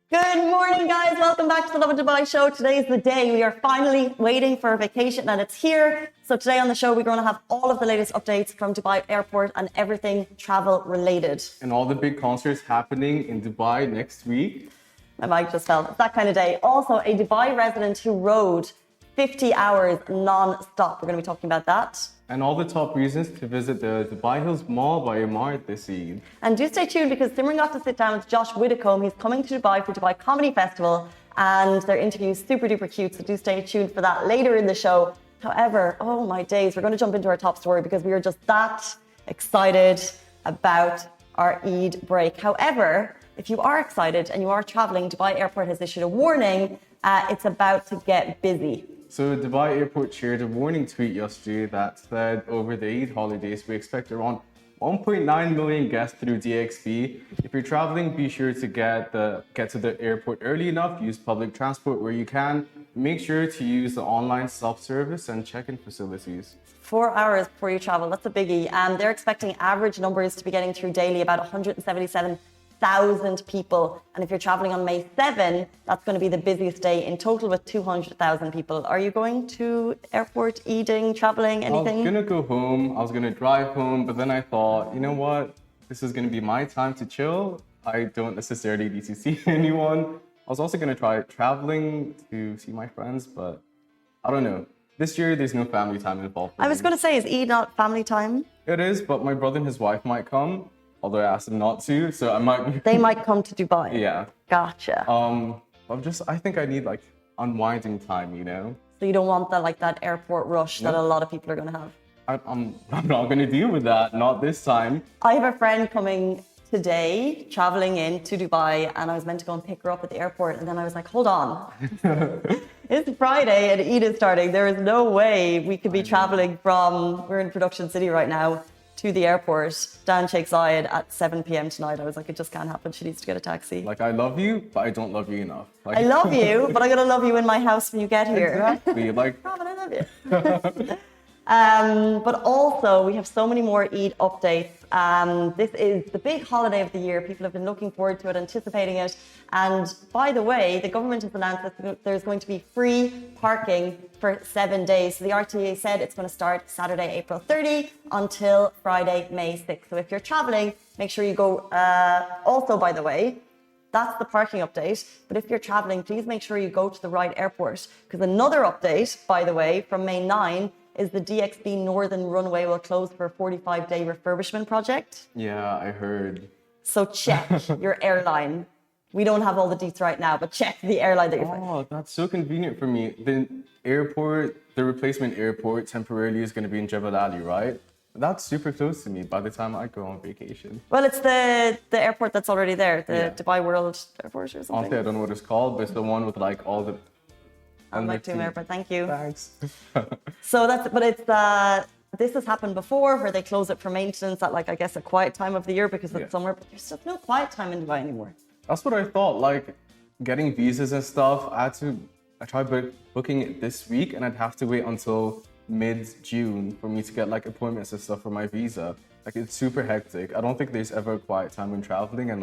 Good morning, guys. Welcome back to the Lovin Dubai show. Today is the day we are finally waiting for a vacation, and it's here. So today on the show, we're going to have all of the latest updates from Dubai Airport and everything travel related. And all the big concerts happening in Dubai next week. My mic just fell. It's that kind of day. Also, a Dubai resident who rode 50 hours non-stop. We're going to be talking about that. And all the top reasons to visit the Dubai Hills Mall by Emaar this Eid. And do stay tuned because Simran got to sit down with Josh Widdicombe. He's coming to Dubai for Dubai Comedy Festival, and their interview is super duper cute. So do stay tuned for that later in the show. However, oh my days, we're going to jump into our top story because we are just that excited about our Eid break. However, if you are excited and you are traveling, Dubai Airport has issued a warning. It's about to get busy. So Dubai Airport shared a warning tweet yesterday that said over the Eid holidays, we expect around 1.9 million guests through DXB. If you're traveling, be sure to get to the airport early enough, use public transport where you can. Make sure to use the online self-service and check-in facilities. 4 hours before you travel, that's a biggie. They're expecting average numbers to be getting through daily, about 177,000 people. And if you're traveling on May 7, that's going to be the busiest day in total with 200,000 people. Are you going to airport, eating, traveling, anything? I was going to go home. I was going to drive home. But then I thought, you know what? This is going to be my time to chill. I don't necessarily need to see anyone. I was also going to try traveling to see my friends, but I don't know. This year, there's no family time involved. I was going to say, is Eid not family time? It is, but my brother and his wife might come. Although I asked them not to, so I might. They might come to Dubai. Yeah. Gotcha. I think I need like unwinding time, you know. So you don't want that airport rush that a lot of people are going to have. I'm not going to deal with that. Not this time. I have a friend coming today, traveling into Dubai, and I was meant to go and pick her up at the airport, and then I was like, hold on. It's Friday and Eid is starting. There is no way we could be traveling we're in Production City right now, to the airport down Sheikh Zayed at 7 p.m. tonight. I was like, it just can't happen. She needs to get a taxi. Like, I love you, but I don't love you enough. Like, I love you, but I'm going to love you in my house when you get here. Exactly. Like, Robin, I love you. But also, we have so many more Eid updates. This is the big holiday of the year. People have been looking forward to it, anticipating it. And by the way, the government has announced that there's going to be free parking for 7 days. So the RTA said it's going to start Saturday, April 30 until Friday, May 6. So if you're traveling, make sure you go. Also, by the way, that's the parking update. But if you're traveling, please make sure you go to the right airport. Because another update, by the way, from May 9 is the DXB Northern Runway will close for a 45-day refurbishment project. Yeah, I heard. So check your airline. We don't have all the deets right now, but check the airline that you're flying. Oh, that's so convenient for me. The replacement airport temporarily is going to be in Jebel Ali, right? That's super close to me by the time I go on vacation. Well, it's the airport that's already there, the Dubai World Airport or something. Honestly, I don't know what it's called, but it's the one with like all the... Airport, thank you. Thanks. So this has happened before where they close it for maintenance at I guess a quiet time of the year because it's summer, but there's just no quiet time in Dubai anymore. That's what I thought, like getting visas and stuff. I tried booking it this week and I'd have to wait until mid-June for me to get like appointments and stuff for my visa. Like it's super hectic. I don't think there's ever a quiet time when traveling and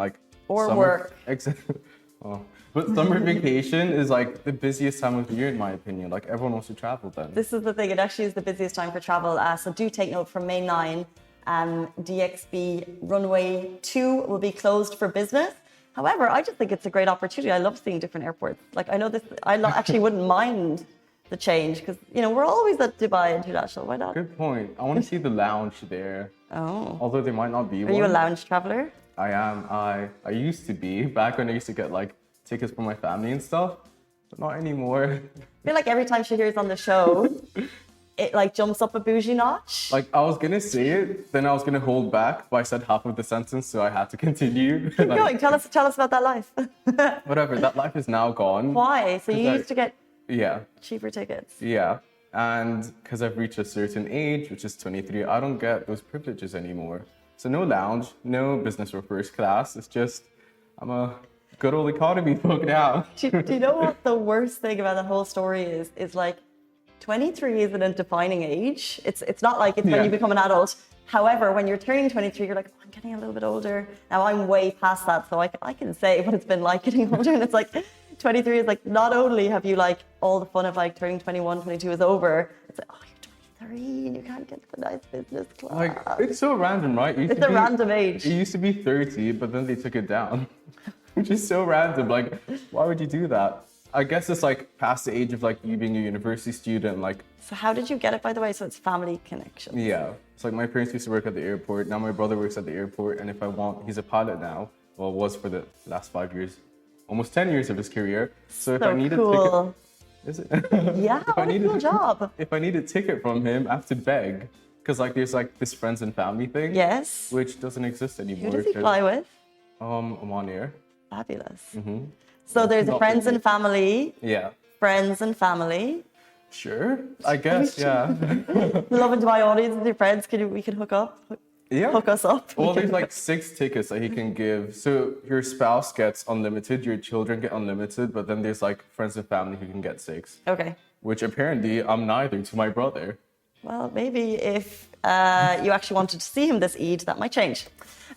work. Exactly. Oh. But summer vacation is like the busiest time of the year in my opinion. Like everyone wants to travel then. This is the thing, it actually is the busiest time for travel. So do take note from May 9, DXB Runway 2 will be closed for business. However, I just think it's a great opportunity. I love seeing different airports. Like I know this, actually wouldn't mind the change because, we're always at Dubai International. Why not? Good point. I want to see the lounge there. Oh. Although there might not be one. Are you a lounge traveler? I am. I used to be back when I used to get like tickets for my family and stuff, but not anymore. I feel like every time she hears on the show, it like jumps up a bougie notch. Like I was gonna say it, then I was gonna hold back, but I said half of the sentence, so I had to continue. Keep going. Tell us about that life. Whatever. That life is now gone. Why? So you used to get cheaper tickets. Yeah, and because I've reached a certain age, which is 23, I don't get those privileges anymore. So no lounge, no business or first class. It's just I'm a good old economy folk now. Do you know what the worst thing about the whole story is like 23 isn't a defining age. It's not like it's when you become an adult. However, when you're turning 23, you're like, oh, I'm getting a little bit older. Now I'm way past that, so I can say what it's been like getting older. And it's like 23 is like, not only have you like all the fun of like turning 21, 22 is over, it's like, oh, you're 23 and you can't get to the nice business class. Like, it's so random, right? It's a random age. It used to be 30, but then they took it down, which is so random. Like, why would you do that? I guess it's like past the age of like you being a university student, like. So how did you get it, by the way? So it's family connection. Yeah. It's like my parents used to work at the airport. Now my brother works at the airport. And if I want, he's a pilot now. Well, was for the last 5 years, almost 10 years of his career. So if I need a ticket. Is it? Yeah, what a cool job. If I need a ticket from him, I have to beg. Because like there's like this friends and family thing. Yes. Which doesn't exist anymore. Who does he fly with? Oman Air. Fabulous. Mm-hmm. So there's a friends and family. Yeah. Friends and family. Sure, I guess, yeah. Lovin to my audience and your friends, we can hook up? Yeah. Hook us up? Well, there's like 6 tickets that he can give. So your spouse gets unlimited, your children get unlimited, but then there's like friends and family who can get 6. Okay. Which apparently I'm neither to my brother. Well, maybe if you actually wanted to see him this Eid, that might change.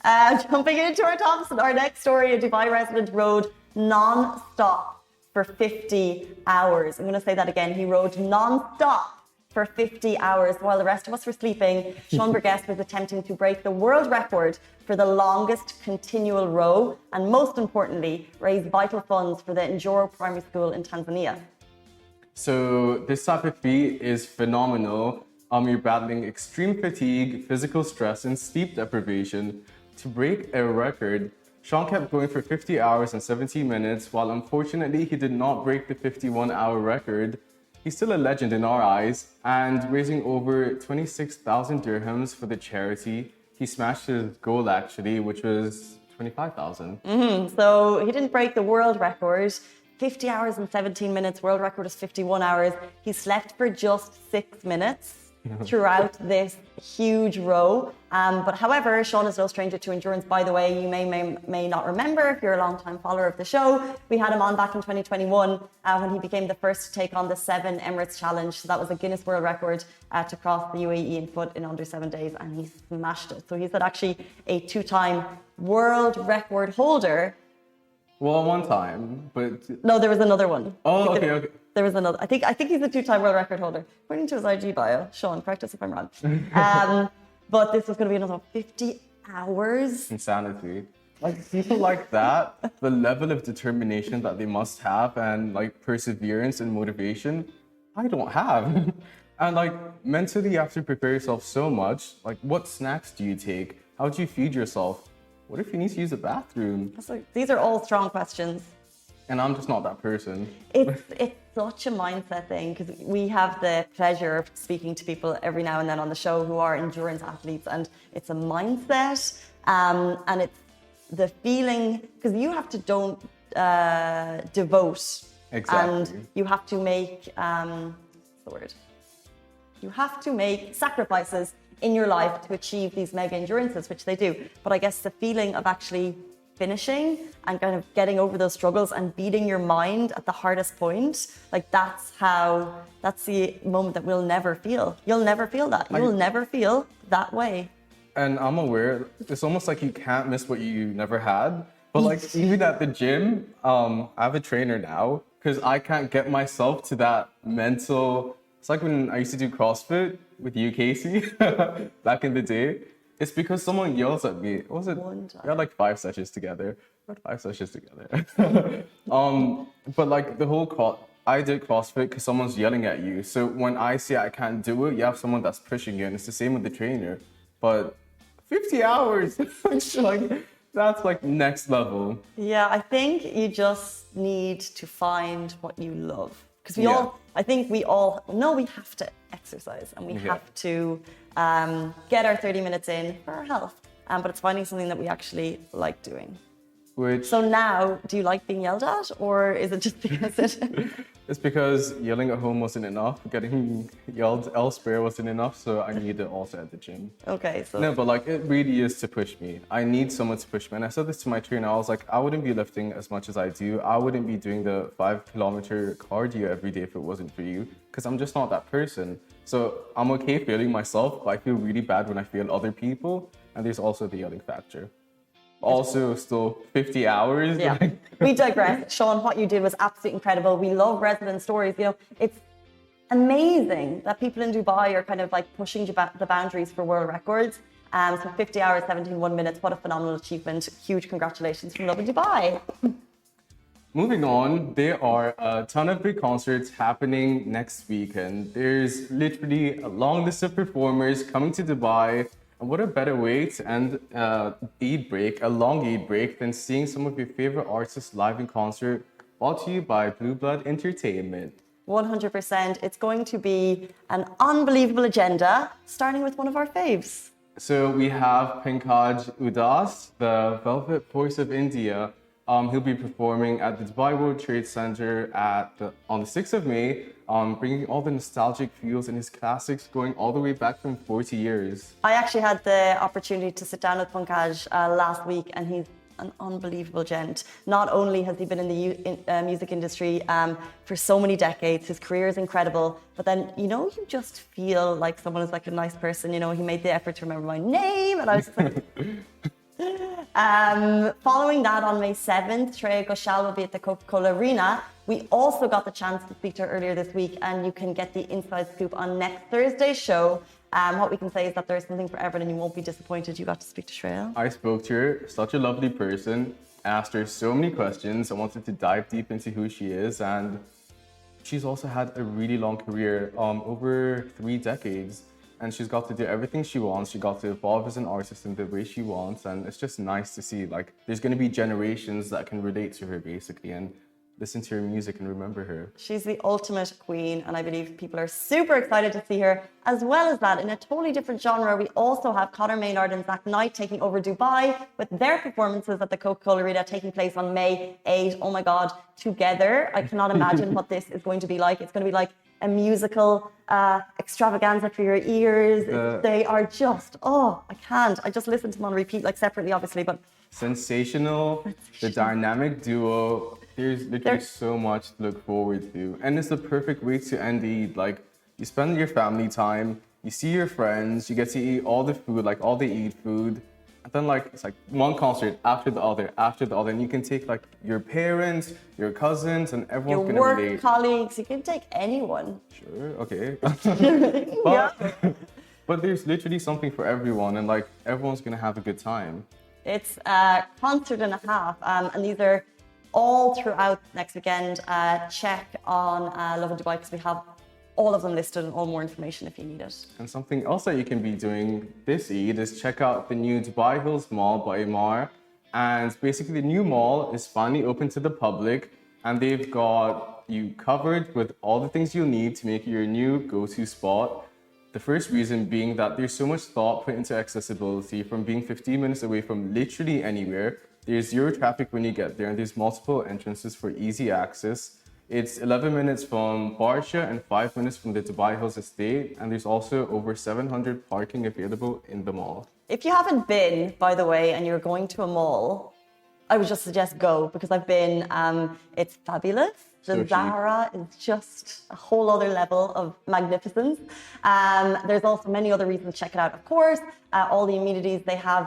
Jumping into our tops, our next story, a Dubai resident rode non-stop for 50 hours. I'm going to say that again. He rode non-stop for 50 hours while the rest of us were sleeping. Sean Burgess was attempting to break the world record for the longest continual row and, most importantly, raise vital funds for the Njoro Primary School in Tanzania. So this type of feat is phenomenal. You're battling extreme fatigue, physical stress, and sleep deprivation to break a record. Sean kept going for 50 hours and 17 minutes, while unfortunately he did not break the 51-hour record. He's still a legend in our eyes, and raising over 26,000 dirhams for the charity. He smashed his goal actually, which was 25,000. So he didn't break the world record. 50 hours and 17 minutes, world record is 51 hours. He slept for just 6 minutes throughout this huge row. But however, Sean is no stranger to endurance. By the way, you may not remember if you're a long-time follower of the show. We had him on back in 2021 when he became the first to take on the 7 Emirates Challenge. So that was a Guinness World Record to cross the UAE in foot in under 7 days, and he smashed it. So he's actually a 2-time world record holder. Well, one time, but... No, there was another one. Oh, okay. There was another. I think he's a 2-time world record holder, according to his IG bio. Sean, correct us if I'm wrong. But this was going to be another 50 hours. Insanity. Like, people like that, the level of determination that they must have and, like, perseverance and motivation, I don't have. And, like, mentally you have to prepare yourself so much. Like, what snacks do you take? How do you feed yourself? What if you need to use the bathroom? These are all strong questions. And I'm just not that person. It's such a mindset thing, because we have the pleasure of speaking to people every now and then on the show who are endurance athletes, and it's a mindset, and it's the feeling, because you have to devote. Exactly. And you have to make, You have to make sacrifices in your life to achieve these mega endurances, which they do. But I guess the feeling of actually finishing and kind of getting over those struggles and beating your mind at the hardest point, like that's the moment that we'll never feel. You'll never feel that. You'll never feel that way. And I'm aware, it's almost like you can't miss what you never had. But like even at the gym, I have a trainer now because I can't get myself to that mental. It's like when I used to do CrossFit with you, Casey, back in the day. It's because someone yells at me. What was it? One time. We had like 5 sessions together. But like the whole I did CrossFit because someone's yelling at you. So when I say I can't do it, you have someone that's pushing you, and it's the same with the trainer. But 50 hours, like that's like next level. Yeah, I think you just need to find what you love. Because we all know we have to exercise and we have to get our 30 minutes in for our health. But it's finding something that we actually like doing. which So now, do you like being yelled at, or is it just because it? it's because yelling at home wasn't enough. Getting yelled elsewhere wasn't enough, so I need it also at the gym. Okay, so No, but like it really is to push me. I need someone to push me. And I said this to my trainer. I was like, I wouldn't be lifting as much as I do. I wouldn't be doing the 5-kilometer cardio every day if it wasn't for you, because I'm just not that person. So I'm okay failing myself, but I feel really bad when I fail other people. And there's also the yelling factor. Also, still 50 hours. yeah, Like, we digress. Sean, what you did was absolutely incredible. We love resident stories. You know, it's amazing that people in Dubai are kind of like pushing the boundaries for world records. So 50 hours, 17 minutes. What a phenomenal achievement. Huge congratulations from Lovin Dubai. moving on, there are a ton of big concerts happening next weekend. There's literally a long list of performers coming to Dubai. And what a better way to end Eid break, a long Eid break, than seeing some of your favorite artists live in concert, brought to you by Blue Blood Entertainment. 100%. It's going to be an unbelievable agenda, starting with one of our faves. So we have Pankaj Udas, the Velvet Voice of India. He'll be performing at the Dubai World Trade Center on the 6th of May, bringing all the nostalgic feels and his classics going all the way back from 40 years. I actually had the opportunity to sit down with Pankaj last week, and he's an unbelievable gent. Not only has he been in the music industry for so many decades, his career is incredible, but then, you know, you just feel like someone is like a nice person. You know, he made the effort to remember my name, and I was just like... Following that, on May 7th, Shreya Ghoshal will be at the Coca-Cola Arena. We also got the chance to speak to her earlier this week, and you can get the inside scoop on next Thursday's show. What we can say is that there's something for everyone, and you won't be disappointed. You got to speak to Shreya. I spoke to her, such a lovely person, asked her so many questions. I wanted to dive deep into who she is, and she's also had a really long career, over 3 decades. And she's got to do everything she wants. She got to evolve as an artist in the way she wants. And it's just nice to see, like, there's going to be generations that can relate to her, basically, and listen to her music and remember her. She's the ultimate queen, and I believe people are super excited to see her. As well as that, in a totally different genre, we also have Conor Maynard and Zach Knight taking over Dubai with their performances at the Coca-Cola Arena taking place on May 8. Oh my God, together. I cannot imagine what this is going to be like. It's going to be like a musical extravaganza for your ears. They are just, I can't. I just listen to them on repeat, like separately, obviously, but... Sensational, the dynamic duo. There's literally so much to look forward to. And it's the perfect way to end Eid. Like, you spend your family time, you see your friends, you get to eat all the food, like all the Eid food. And then like, it's like one concert after the other, and you can take like your parents, your cousins, and everyone's your gonna relate. work colleagues, you can take anyone. Sure, okay. Yeah. But there's literally something for everyone, and like everyone's gonna have a good time. It's a concert and a half, and these are all throughout next weekend. Check on Lovin Dubai, because we have all of them listed and all more information if you need it. And something else that you can be doing this Eid is check out the new Dubai Hills Mall by Emaar. And basically the new mall is finally open to the public, and they've got you covered with all the things you'll need to make it your new go-to spot. The first reason being that there's so much thought put into accessibility, from being 15 minutes away from literally anywhere. There's zero traffic when you get there, and there's multiple entrances for easy access. It's 11 minutes from Barsha and 5 minutes from the Dubai Hills estate, and there's also over 700 parking available in the mall. If you haven't been, by the way, and you're going to a mall, I would just suggest go, because I've been. It's fabulous. The So chic. Zara is just a whole other level of magnificence. There's also many other reasons to check it out, of course. All the amenities, they have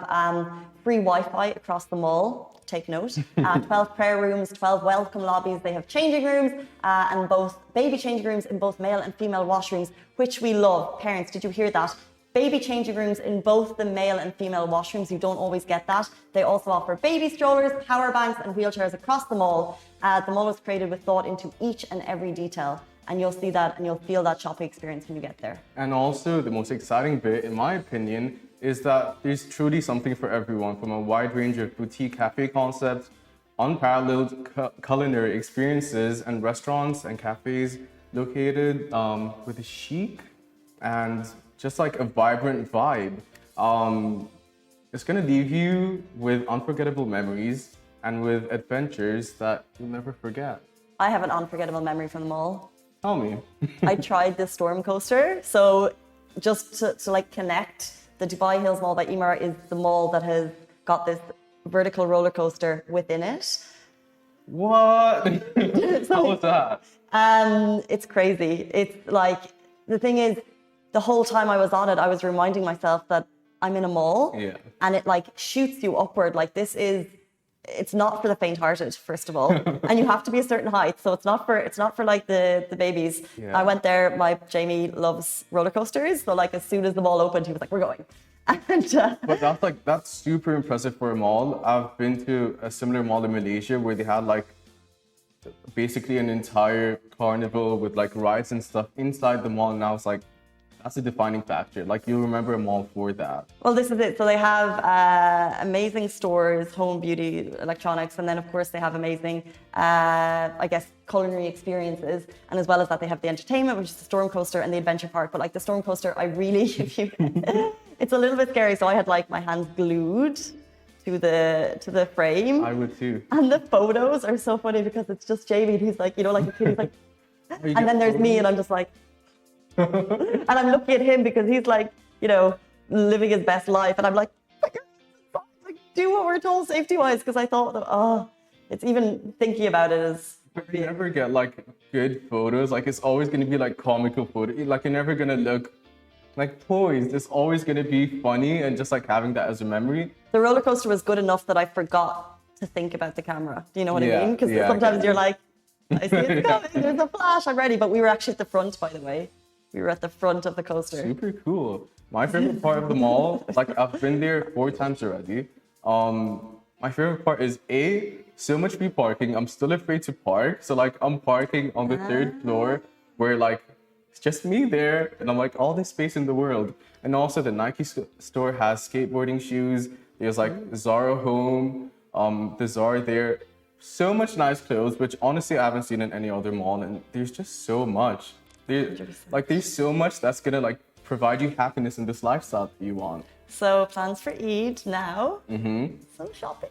free Wi-Fi across the mall. Take note. 12 prayer rooms, 12 welcome lobbies. They have changing rooms and both baby changing rooms in both male and female washrooms, which we love. Parents, did you hear that? Baby changing rooms in both the male and female washrooms. You don't always get that. They also offer baby strollers, power banks, and wheelchairs across the mall. The mall was created with thought into each and every detail. And you'll see that and you'll feel that shopping experience when you get there. And also the most exciting bit, in my opinion, is that there's truly something for everyone, from a wide range of boutique cafe concepts, unparalleled culinary experiences, and restaurants and cafes located with a chic and just like a vibrant vibe. It's gonna leave you with unforgettable memories. and with adventures that you'll never forget. I have an unforgettable memory from the mall. Tell me. I tried the storm coaster. So just to like connect, the Dubai Hills Mall by Emaar is the mall that has got this vertical roller coaster within it. What? How was that? It's crazy. It's like, the thing is, the whole time I was on it, I was reminding myself that I'm in a mall, Yeah. and it like shoots you upward. Like it's not for the faint-hearted, first of all, and you have to be a certain height. So it's not for like the babies. Yeah. I went there. Jamie loves roller coasters, so like as soon as the mall opened, he was like, "We're going." And But that's super impressive for a mall. I've been to a similar mall in Malaysia where they had like basically an entire carnival with like rides and stuff inside the mall, and I was like, that's a defining factor. Like, you'll remember a mall for that. well, this is it. So they have amazing stores, home, beauty, electronics, and then of course they have amazing, I guess, culinary experiences. And as well as that, they have the entertainment, which is the storm coaster, and the adventure park. But like the storm coaster, I really, it's a little bit scary. So I had like my hands glued to the frame. I would too. And the photos are so funny because it's just Jamie, and he's like, like a kid, he's like, You and then get there's me, photos? and I'm just like, and I'm looking at him because he's like, living his best life, and I'm like, do what we're told safety-wise, because I thought, it's even thinking about it is. But you never get like good photos. Like, it's always going to be like comical photo. Like, you're never going to look like poised. It's always going to be funny, and just like having that as a memory. The roller coaster was good enough that I forgot to think about the camera. Do you know what I Yeah, mean? Because yeah, I sometimes get you're it. like, I see it's coming, there's a flash, I'm ready. But we were actually at the front, by the way. We were at the front of the coaster. Super cool. My favorite part of the mall, like I've been there 4 times already. My favorite part is so much free parking. I'm still afraid to park. So like I'm parking on the 3rd floor where like it's just me there, and I'm like, all this space in the world. And also the Nike store has skateboarding shoes. There's like Zara Home, the Zara there. So much nice clothes, which honestly I haven't seen in any other mall, and there's just so much. There's so much that's gonna like provide you happiness in this lifestyle that you want. So plans for Eid now. Some shopping.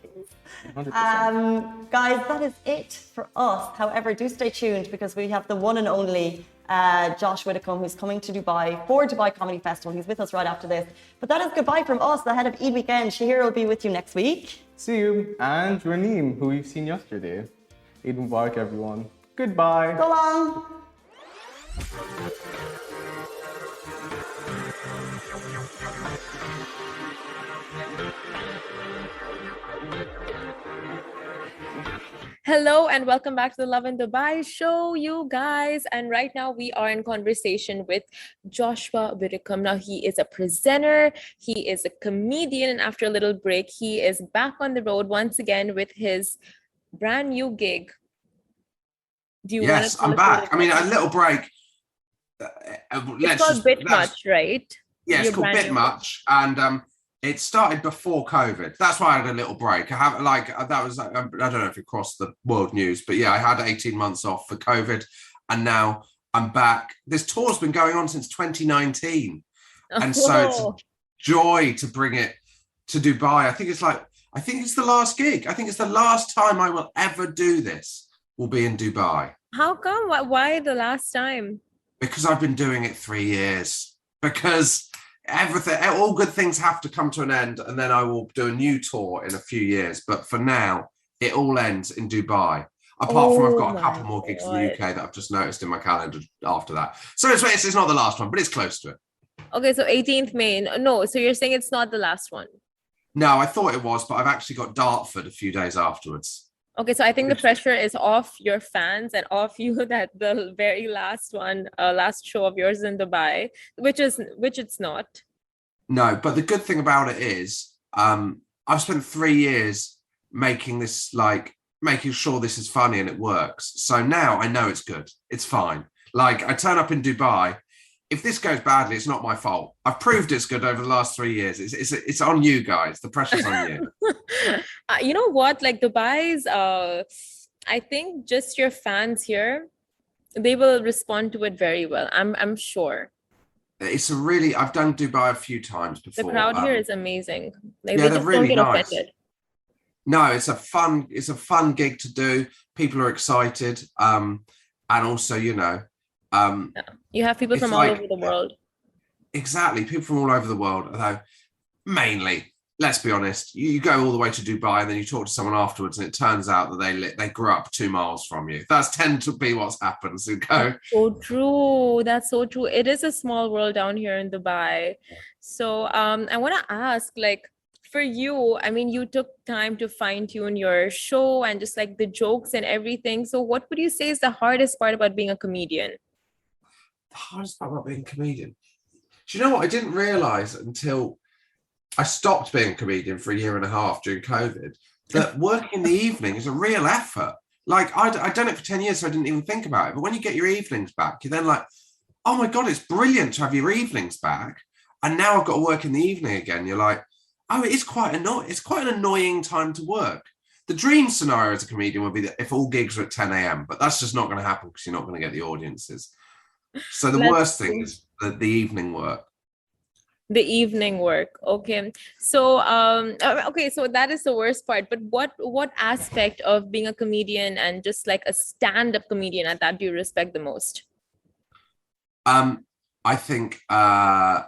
100%. Guys, that is it for us. However, do stay tuned because we have the one and only Josh Widdicombe, who's coming to Dubai for Dubai Comedy Festival. He's with us right after this. But that is goodbye from us ahead of Eid weekend. Shahir will be with you next week. See you. And Raneem, who we've seen yesterday. Eid Mubarak, everyone. Goodbye. So long. Hello and welcome back to the Love in Dubai show, you guys. And right now we are in conversation with Joshua Widdicombe. Now he is a presenter, he is a comedian, and after a little break, he is back on the road once again with his brand new gig. Do you Yes, I'm back. I mean, a little break. It's called Bit Much, right? Yeah, it's Your called brand Bit new Much, and it started before COVID. That's why I had a little break. I have that was I don't know if it crossed the world news, but yeah, I had 18 months off for COVID, and now I'm back. This tour's been going on since 2019, and so it's a joy to bring it to Dubai. I think it's the last gig. I think it's the last time I will ever do this. Will be in Dubai. How come? Why the last time? Because I've been doing it 3 years. Because all good things have to come to an end, and then I will do a new tour in a few years. But for now, it all ends in Dubai. Apart from I've got a couple more gigs in the UK that I've just noticed in my calendar after that. So it's not the last one, but it's close to it. Okay, so 18th May. No, so you're saying it's not the last one? No, I thought it was, but I've actually got Dartford a few days afterwards. Okay, so I think the pressure is off your fans and off you that the very last one, last show of yours in Dubai, which it's not. No, but the good thing about it is, I've spent 3 years making sure this is funny and it works. So now I know it's good. It's fine. Like, I turn up in Dubai. If this goes badly, it's not my fault. I've proved it's good over the last 3 years. It's on you guys. The pressure's on you. You know what? Like Dubai's, I think just your fans here, they will respond to it very well. I'm sure. I've done Dubai a few times before. The crowd here is amazing. Like, yeah, they they're just really don't get nice. offended. No, it's a fun gig to do. People are excited. And also, You have people it's from all like over the world. exactly people from all over the world, although mainly, let's be honest, you go all the way to Dubai and then you talk to someone afterwards and it turns out that they grew up 2 miles from you. That's tend to be what's happened. So go. So true. That's so true. It is a small world down here in Dubai. So I want to ask, like, for you, I mean, you took time to fine tune your show and just like the jokes and everything. So what would you say is the hardest part about being a comedian? The hardest part about being a comedian. Do you know what? I didn't realize until I stopped being a comedian for a year and a half during COVID that working in the evening is a real effort. Like I'd done it for 10 years, so I didn't even think about it. But when you get your evenings back, you're then like, oh my God, it's brilliant to have your evenings back. And now I've got to work in the evening again. You're like, oh, it is quite annoying. It's quite an annoying time to work. The dream scenario as a comedian would be that if all gigs were at 10 a.m., but that's just not going to happen because you're not going to get the audiences. So the That's worst thing true. is the evening work. The evening work. Okay. So okay, so that is the worst part. But what aspect of being a comedian and just like a stand-up comedian at that do you respect the most? I think the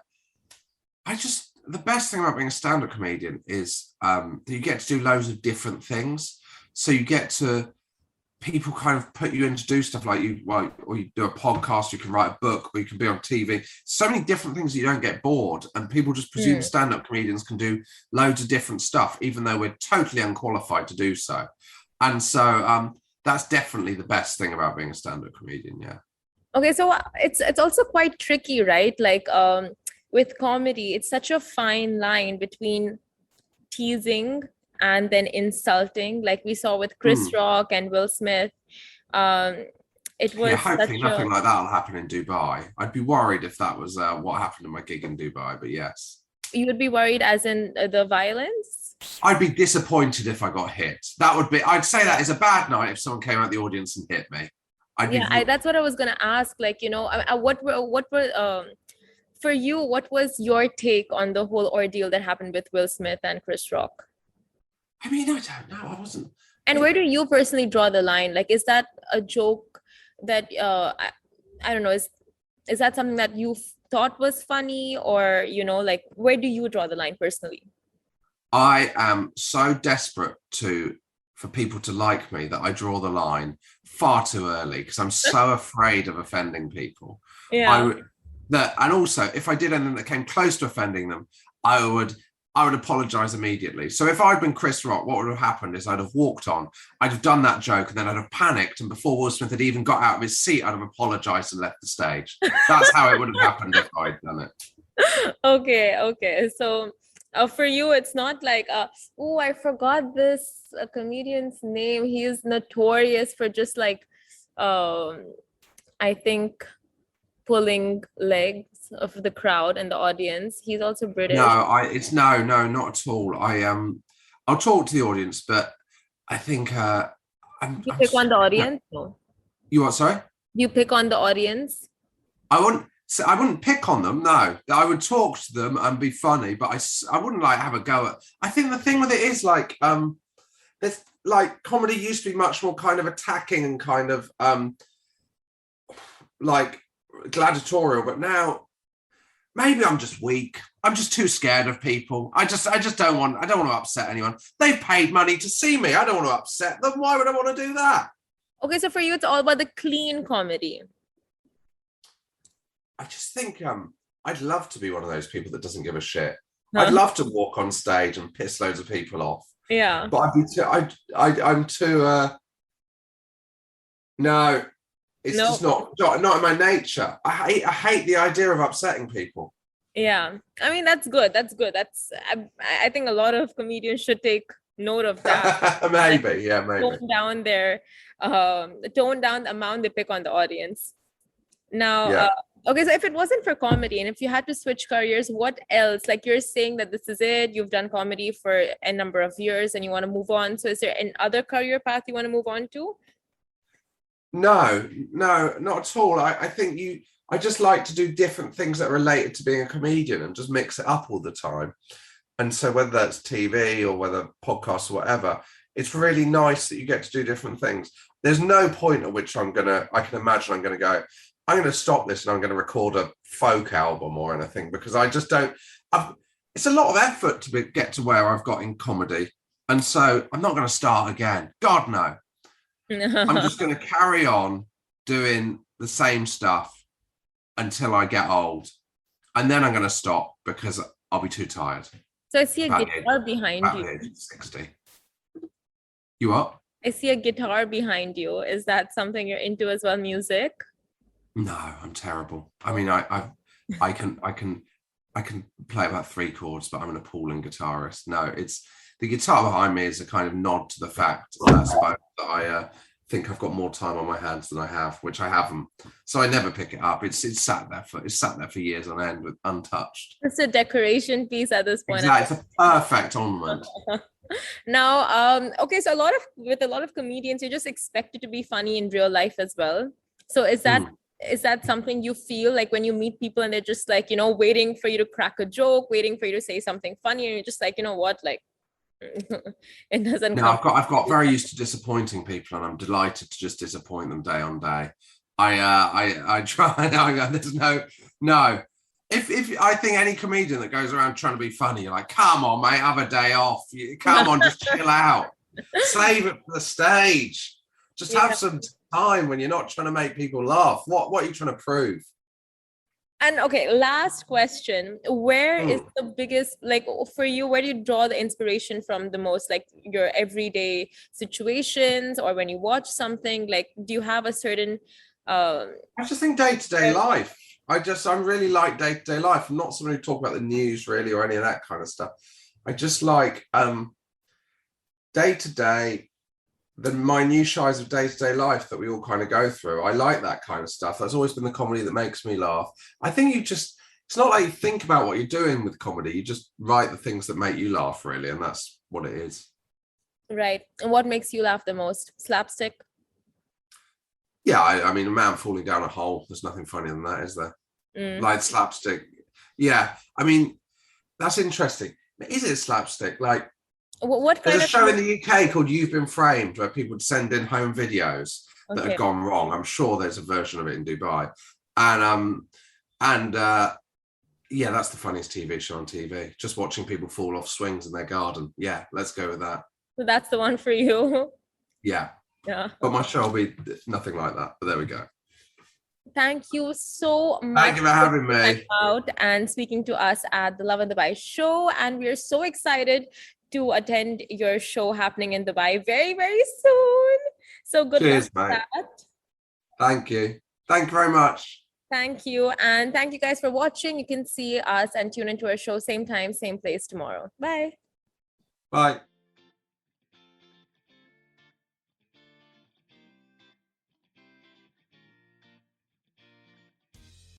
best thing about being a stand-up comedian is that you get to do loads of different things. So you get to people kind of put you in to do stuff like or you do a podcast, you can write a book, or you can be on TV. So many different things that you don't get bored. And people just presume stand-up comedians can do loads of different stuff, even though we're totally unqualified to do so. And so that's definitely the best thing about being a stand-up comedian. Yeah. Okay, so it's also quite tricky, right? Like with comedy, it's such a fine line between teasing and then insulting, like we saw with Chris Rock and Will Smith. It was hopefully nothing like that will happen in Dubai. I'd be worried if that was what happened in my gig in Dubai, but yes. You would be worried as in the violence? I'd be disappointed if I got hit. I'd say that is a bad night if someone came out the audience and hit me. That's what I was gonna ask. Like, what were for you, what was your take on the whole ordeal that happened with Will Smith and Chris Rock? I mean, I don't know. I wasn't. And where do you personally draw the line? Like, is that a joke that I don't know? Is that something that you thought was funny, or like where do you draw the line personally? I am so desperate for people to like me that I draw the line far too early because I'm so afraid of offending people. Yeah. And also, if I did anything that came close to offending them, I would apologize immediately. So if I'd been Chris Rock, what would have happened is I'd have walked on, I'd have done that joke, and then I'd have panicked. And before Will Smith had even got out of his seat, I'd have apologized and left the stage. That's how it would have happened if I'd done it. Okay. So for you, it's not like, oh, I forgot this comedian's name. He is notorious for just like, I think, pulling legs of the crowd and the audience. He's also British. No, not at all. I'll talk to the audience, but I think you pick on the audience? No. You what? Sorry. You pick on the audience? I wouldn't pick on them. No, I would talk to them and be funny, but I wouldn't like have a go at. I think the thing with it is like there's like comedy used to be much more kind of attacking and kind of like gladiatorial, but now maybe I'm just weak. I'm just too scared of people. I don't want to upset anyone. They've paid money to see me. I don't want to upset them. Why would I want to do that? Okay, so for you, it's all about the clean comedy. I just think I'd love to be one of those people that doesn't give a shit. I'd love to walk on stage and piss loads of people off. Yeah. But I'm too no. It's just not in my nature. I hate the idea of upsetting people. Yeah, I mean that's good. That's I think a lot of comedians should take note of that. Maybe. Tone down the amount they pick on the audience. Now, okay, so if it wasn't for comedy and if you had to switch careers, what else? Like you're saying that this is it. You've done comedy for a number of years and you want to move on. So is there an other career path you want to move on to? No, not at all. I think I just like to do different things that are related to being a comedian and just mix it up all the time. And so whether that's TV or whether podcasts or whatever, it's really nice that you get to do different things. There's no point at which I can imagine I'm going to go, I'm going to stop this and I'm going to record a folk album or anything, because I just don't, it's a lot of effort to get to where I've got in comedy. And so I'm not going to start again. God, no. I'm just going to carry on doing the same stuff until I get old. And then I'm going to stop because I'll be too tired. So I see a guitar behind you. Age 60. You what? I see a guitar behind you. Is that something you're into as well, music? No, I'm terrible. I mean, I can play about 3 chords, but I'm an appalling guitarist. No, it's the guitar behind me is a kind of nod to the fact that I think I've got more time on my hands than I have, which I haven't. So I never pick it up. It's sat there for years on end, with untouched. It's a decoration piece at this point. Exactly. It's a perfect ornament. Now, okay, so with a lot of comedians, you're just expected to be funny in real life as well. So is that something you feel like when you meet people and they're just like, you know, waiting for you to crack a joke, waiting for you to say something funny, and you're just like, you know what, like it doesn't no, come. I've got very used to disappointing people, and I'm delighted to just disappoint them day on day. I try. There's no. If I think any comedian that goes around trying to be funny, you're like, come on, mate, have a day off. Come on, just chill out. Save it for the stage. Just have some time when you're not trying to make people laugh. What are you trying to prove? And okay, last question. Where is the biggest, like for you, where do you draw the inspiration from the most? Like your everyday situations, or when you watch something, like do you have a certain I just think day-to-day life. I really like day-to-day life. I'm not someone who talk about the news really or any of that kind of stuff. I just like day-to-day, the minutiae of day-to-day life that we all kind of go through. I like that kind of stuff. That's always been the comedy that makes me laugh. I think it's not like you think about what you're doing with comedy. You just write the things that make you laugh, really, and that's what it is. Right. And what makes you laugh the most? Slapstick? Yeah, I mean, a man falling down a hole, there's nothing funnier than that, is there? Like slapstick. Yeah, I mean, that's interesting. Is it slapstick? Like, what kind there's a of show in the UK called You've Been Framed, where people would send in home videos that have gone wrong. I'm sure there's a version of it in Dubai. And yeah, that's the funniest TV show on TV. Just watching people fall off swings in their garden. Yeah, let's go with that. So that's the one for you. Yeah. Yeah. But my show will be nothing like that. But there we go. Thank you so much. Thank you for having me. Out and speaking to us at the Lovin Dubai show. And we're so excited to attend your show happening in Dubai very, very soon. So good luck with that. Thank you. Thank you very much. Thank you. And thank you guys for watching. You can see us and tune into our show same time, same place tomorrow. Bye. Bye.